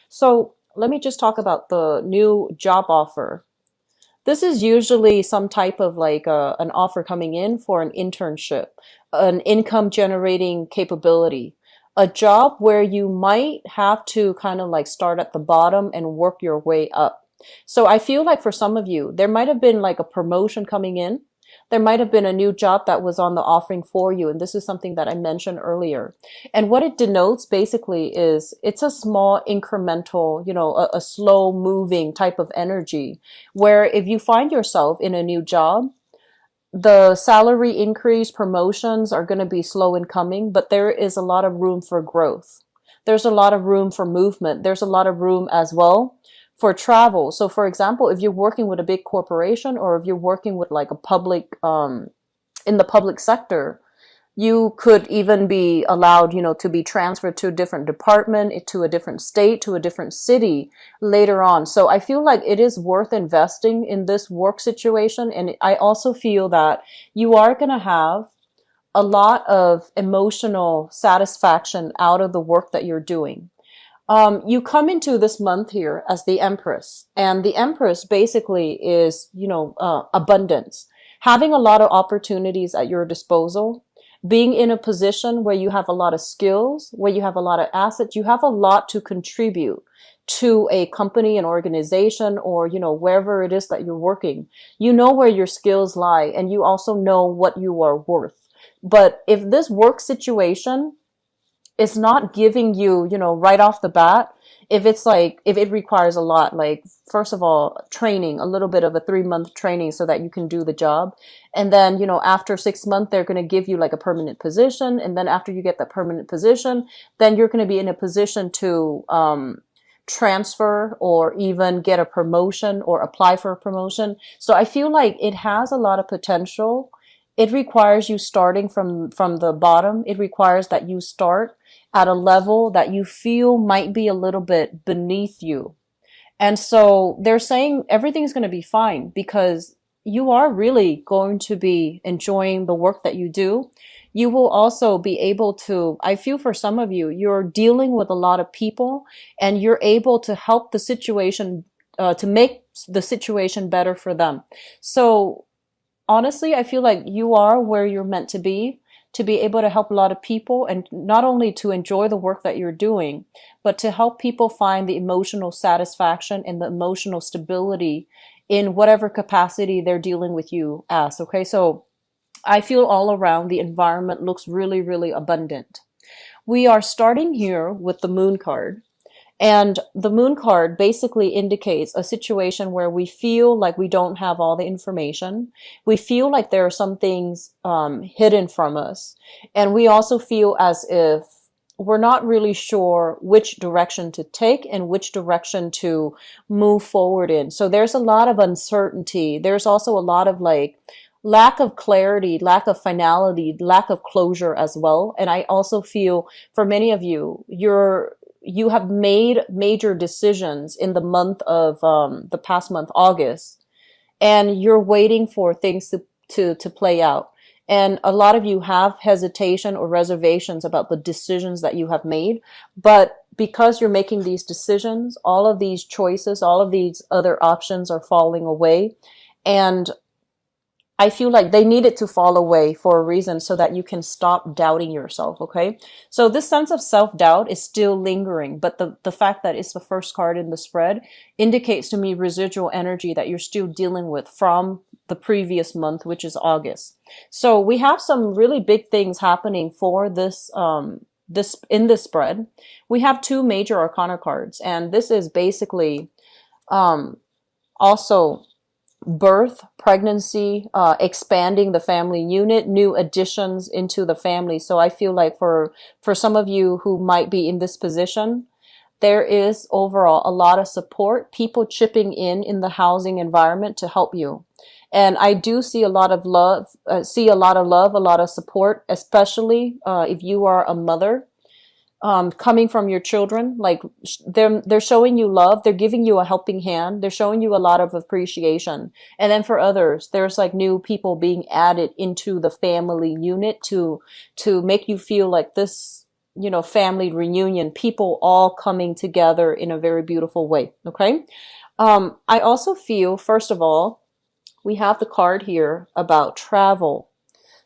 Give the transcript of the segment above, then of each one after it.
So let me just talk about the new job offer. This is usually some type of like an offer coming in for an internship, an income generating capability, a job where you might have to kind of like start at the bottom and work your way up. So I feel like for some of you, there might have been like a promotion coming in. There might have been a new job that was on the offering for you. And this is something that I mentioned earlier. And what it denotes basically is it's a small incremental, a slow moving type of energy where if you find yourself in a new job, the salary increase promotions are going to be slow in coming, but there is a lot of room for growth. There's a lot of room for movement. There's a lot of room as well for travel. So for example, if you're working with a big corporation or if you're working with like a public, in the public sector, you could even be allowed, to be transferred to a different department, to a different state, to a different city later on. So I feel like it is worth investing in this work situation. And I also feel that you are going to have a lot of emotional satisfaction out of the work that you're doing. You come into this month here as the Empress, and the Empress basically is, abundance, having a lot of opportunities at your disposal, being in a position where you have a lot of skills, where you have a lot of assets, you have a lot to contribute to a company, an organization, or, wherever it is that you're working. You know where your skills lie, and you also know what you are worth. But if this work situation is not giving you, right off the bat, if it requires a lot, like, first of all, training, a little bit of a 3-month training so that you can do the job. And then, after 6 months, they're going to give you like a permanent position. And then after you get that permanent position, then you're going to be in a position to, transfer or even get a promotion or apply for a promotion. So I feel like it has a lot of potential. It requires you starting from the bottom. It requires that you start at a level that you feel might be a little bit beneath you. And so they're saying everything's going to be fine because you are really going to be enjoying the work that you do. You will also be able to, I feel for some of you, you're dealing with a lot of people and you're able to help the situation, to make the situation better for them. So honestly, I feel like you are where you're meant to be able to help a lot of people and not only to enjoy the work that you're doing, but to help people find the emotional satisfaction and the emotional stability in whatever capacity they're dealing with you as. Okay, so I feel all around the environment looks really, really abundant. We are starting here with the Moon card. And the Moon card basically indicates a situation where we feel like we don't have all the information. We feel like there are some things hidden from us. And we also feel as if we're not really sure which direction to take and which direction to move forward in. So there's a lot of uncertainty. There's also a lot of like lack of clarity, lack of finality, lack of closure as well. And I also feel for many of you, you have made major decisions in the month of the past month, August, and you're waiting for things to play out. And a lot of you have hesitation or reservations about the decisions that you have made. But because you're making these decisions, all of these choices, all of these other options are falling away. And I feel like they needed to fall away for a reason so that you can stop doubting yourself, okay? So this sense of self-doubt is still lingering, but the fact that it's the first card in the spread indicates to me residual energy that you're still dealing with from the previous month, which is August. So we have some really big things happening for this, in this spread. We have 2 major arcana cards, and this is basically, also birth, pregnancy, expanding the family unit, new additions into the family. So I feel like for some of you who might be in this position, there is overall a lot of support, people chipping in the housing environment to help you. And I do see a lot of love, a lot of support, especially if you are a mother, coming from your children. Like they're showing you love, they're giving you a helping hand, they're showing you a lot of appreciation. And then for others, there's like new people being added into the family unit to make you feel like this family reunion, people all coming together in a very beautiful way. Okay. I also feel, first of all, we have the card here about travel.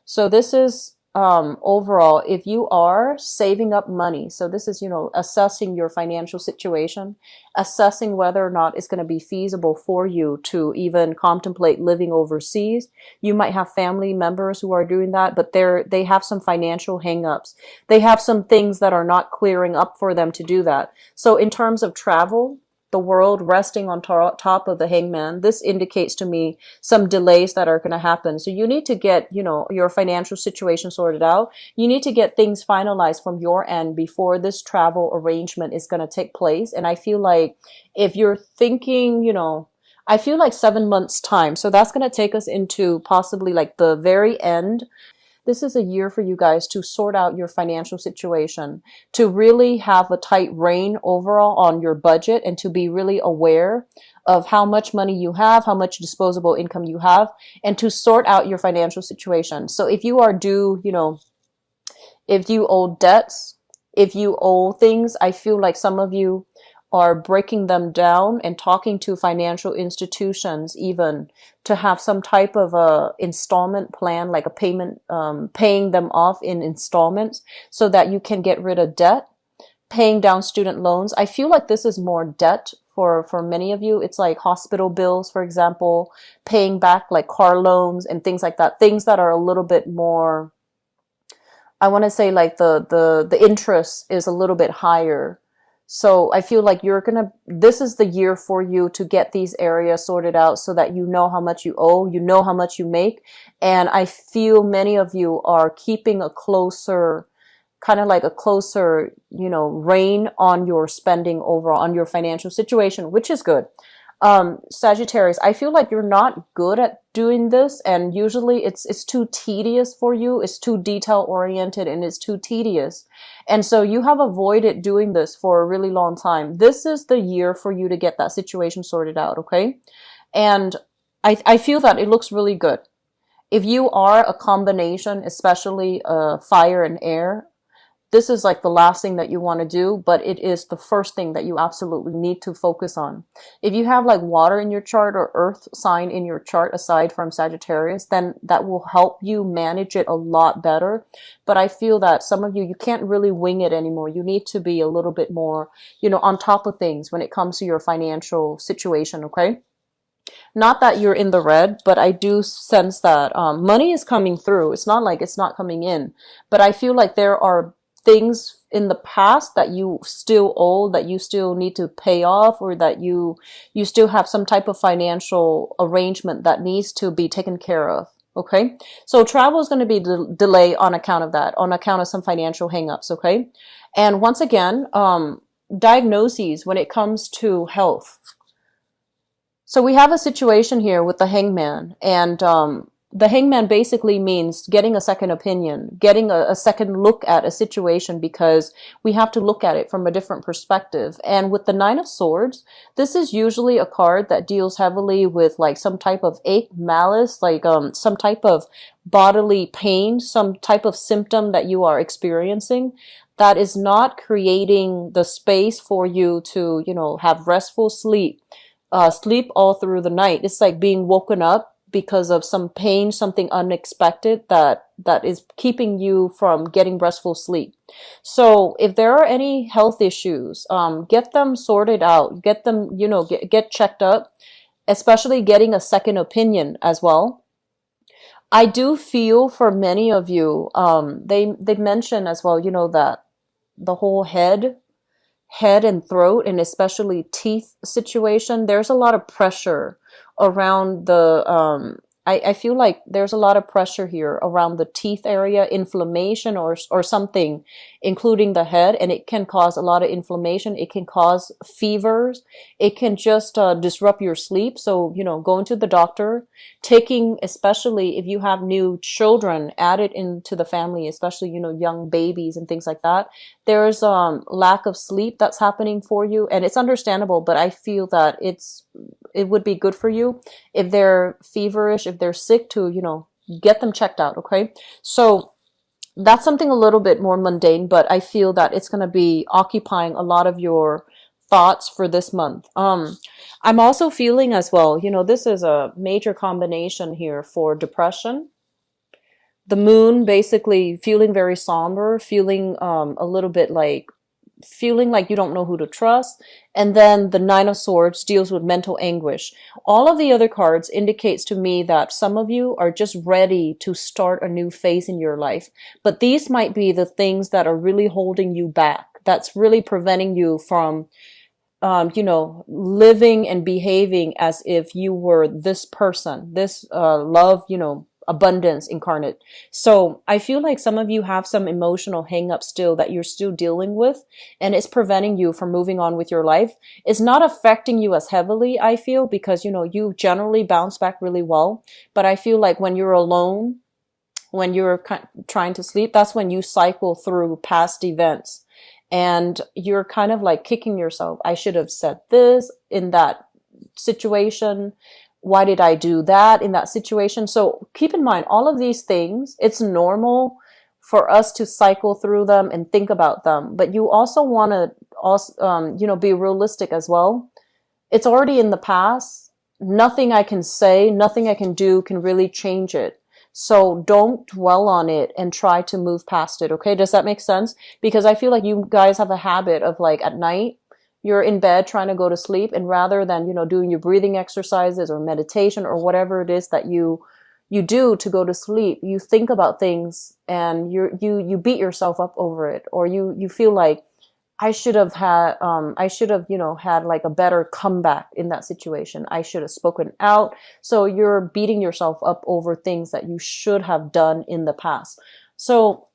So this is overall, if you are saving up money, so this is, assessing your financial situation, assessing whether or not it's going to be feasible for you to even contemplate living overseas. You might have family members who are doing that, but they have some financial hangups. They have some things that are not clearing up for them to do that. So in terms of travel, the world resting on top of the hangman, this indicates to me some delays that are going to happen. So you need to get, your financial situation sorted out. You need to get things finalized from your end before this travel arrangement is going to take place. And I feel like if you're thinking, I feel like 7 months time. So that's going to take us into possibly like the very end. This is a year for you guys to sort out your financial situation, to really have a tight rein overall on your budget, and to be really aware of how much money you have, how much disposable income you have, and to sort out your financial situation. So if you are due, if you owe debts, if you owe things, I feel like some of you are breaking them down and talking to financial institutions even to have some type of a installment plan, like a payment, paying them off in installments so that you can get rid of debt, paying down student loans. I feel like this is more debt for many of you. It's like hospital bills, for example, paying back like car loans and things like that, things that are a little bit more, I want to say like the interest is a little bit higher. So I feel like this is the year for you to get these areas sorted out so that you know how much you owe, you know how much you make. And I feel many of you are keeping a closer, kind of like a closer, rein on your spending overall, on your financial situation, which is good. Sagittarius, I feel like you're not good at doing this, and usually it's too tedious for you. It's too detail oriented and it's too tedious. And so you have avoided doing this for a really long time. This is the year for you to get that situation sorted out, okay? And I feel that it looks really good. If you are a combination, especially fire and air, this is like the last thing that you want to do, but it is the first thing that you absolutely need to focus on. If you have like water in your chart or earth sign in your chart aside from Sagittarius, then that will help you manage it a lot better. But I feel that some of you can't really wing it anymore. You need to be a little bit more, on top of things when it comes to your financial situation, okay? Not that you're in the red, but I do sense that money is coming through. It's not like it's not coming in, but I feel like there are things in the past that you still owe, that you still need to pay off, or that you still have some type of financial arrangement that needs to be taken care of. Okay. So travel is going to be delayed on account of that, on account of some financial hangups. Okay. And once again, diagnoses when it comes to health. So we have a situation here with the hangman, and the hangman basically means getting a second opinion, getting a second look at a situation, because we have to look at it from a different perspective. And with the Nine of Swords, this is usually a card that deals heavily with like some type of ache, malice, like some type of bodily pain, some type of symptom that you are experiencing that is not creating the space for you to, have restful sleep, sleep all through the night. It's like being woken up because of some pain, something unexpected that is keeping you from getting restful sleep. So if there are any health issues, get them sorted out, get them, get checked up, especially getting a second opinion as well. I do feel for many of you, they mention as well, that the whole head and throat, and especially teeth situation, there's a lot of pressure around the I feel like there's a lot of pressure here around the teeth area, inflammation or something, including the head, and it can cause a lot of inflammation. It can cause fevers. It can just disrupt your sleep. So, going to the doctor, taking, especially if you have new children added into the family, especially, young babies and things like that. There's lack of sleep that's happening for you, and it's understandable, but I feel that it would be good for you if they're feverish, if they're sick, to, get them checked out. Okay. So That's something a little bit more mundane, but I feel that it's going to be occupying a lot of your thoughts for this month. I'm also feeling as well, this is a major combination here for depression. The moon basically feeling very somber, feeling a little bit like feeling like you don't know who to trust. And then the Nine of Swords deals with mental anguish. All of the other cards indicates to me that some of you are just ready to start a new phase in your life. But these might be the things that are really holding you back. That's really preventing you from living and behaving as if you were this person, this love, abundance incarnate. So I feel like some of you have some emotional hang up still that you're still dealing with, and it's preventing you from moving on with your life. It's not affecting you as heavily, I feel, because, you generally bounce back really well. But I feel like when you're alone, when you're trying to sleep, that's when you cycle through past events and you're kind of like kicking yourself. I should have said this in that situation. Why did I do that in that situation? So keep in mind, all of these things, it's normal for us to cycle through them and think about them. But you also want to be realistic as well. It's already in the past. Nothing I can say, nothing I can do can really change it. So don't dwell on it and try to move past it. Okay. Does that make sense? Because I feel like you guys have a habit of like at night, you're in bed trying to go to sleep, and rather than, doing your breathing exercises or meditation or whatever it is that you do to go to sleep, you think about things and you beat yourself up over it, or you feel like I should have, had like a better comeback in that situation. I should have spoken out. So you're beating yourself up over things that you should have done in the past. So,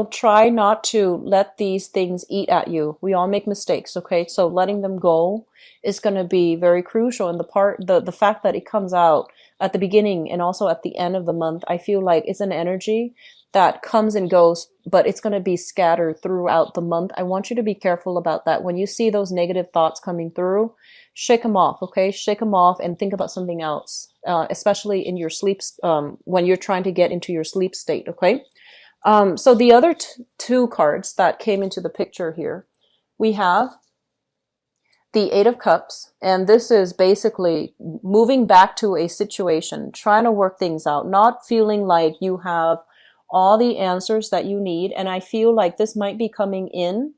try not to let these things eat at you. We all make mistakes, okay? So letting them go is going to be very crucial. And the fact that it comes out at the beginning and also at the end of the month, I feel like it's an energy that comes and goes, but it's going to be scattered throughout the month. I want you to be careful about that. When you see those negative thoughts coming through, shake them off, okay? Shake them off and think about something else, especially in your sleep, when you're trying to get into your sleep state, okay? So the other two cards that came into the picture here, we have the Eight of Cups, and this is basically moving back to a situation, trying to work things out, not feeling like you have all the answers that you need. And I feel like this might be coming in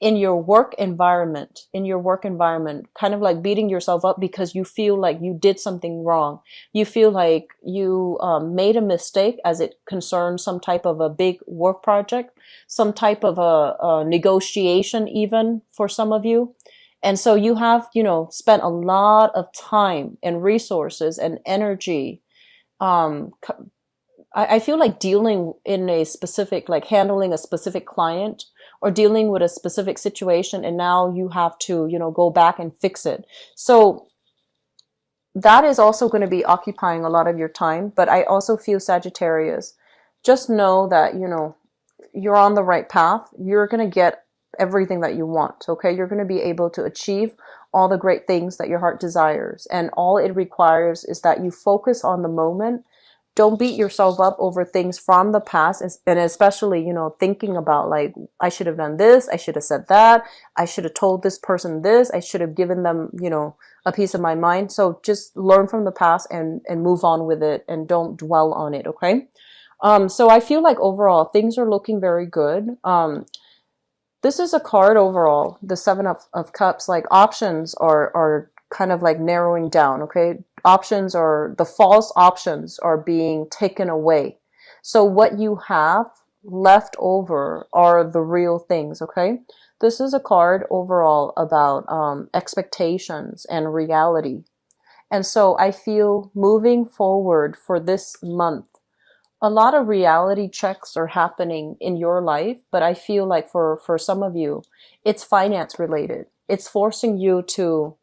your work environment, kind of like beating yourself up because you feel like you did something wrong. You feel like you made a mistake as it concerns some type of a big work project, some type of a negotiation even for some of you. And so you have, spent a lot of time and resources and energy, I feel like dealing in a specific, like handling a specific client or dealing with a specific situation, and now you have to, go back and fix it. So that is also going to be occupying a lot of your time. But I also feel, Sagittarius, just know that, you're on the right path. You're going to get everything that you want. Okay. You're going to be able to achieve all the great things that your heart desires. And all it requires is that you focus on the moment. Don't beat yourself up over things from the past, and especially, thinking about like, I should have done this, I should have said that, I should have told this person this, I should have given them, a piece of my mind. So just learn from the past and move on with it, and don't dwell on it, okay? So I feel like overall things are looking very good. This is a card overall, the Seven of Cups, like options are kind of like narrowing down, okay? The false options are being taken away. So what you have left over are the real things, okay? This is a card overall about expectations and reality. And so I feel moving forward for this month, a lot of reality checks are happening in your life, but I feel like for some of you, it's finance related. It's forcing you to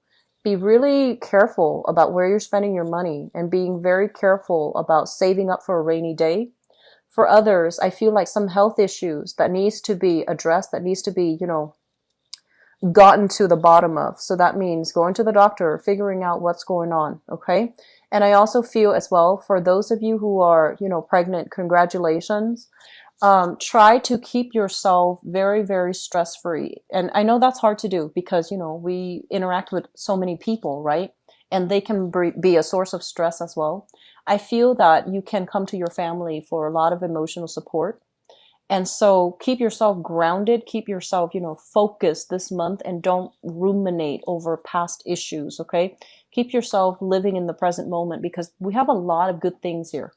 be really careful about where you're spending your money and being very careful about saving up for a rainy day. For others, I feel like some health issues that needs to be addressed, that needs to be, gotten to the bottom of. So that means going to the doctor, figuring out what's going on, okay? And I also feel as well for those of you who are, pregnant, congratulations. Try to keep yourself very, very stress free. And I know that's hard to do because, we interact with so many people, right? And they can be a source of stress as well. I feel that you can come to your family for a lot of emotional support. And so keep yourself grounded, keep yourself, focused this month and don't ruminate over past issues, okay? Keep yourself living in the present moment because we have a lot of good things here.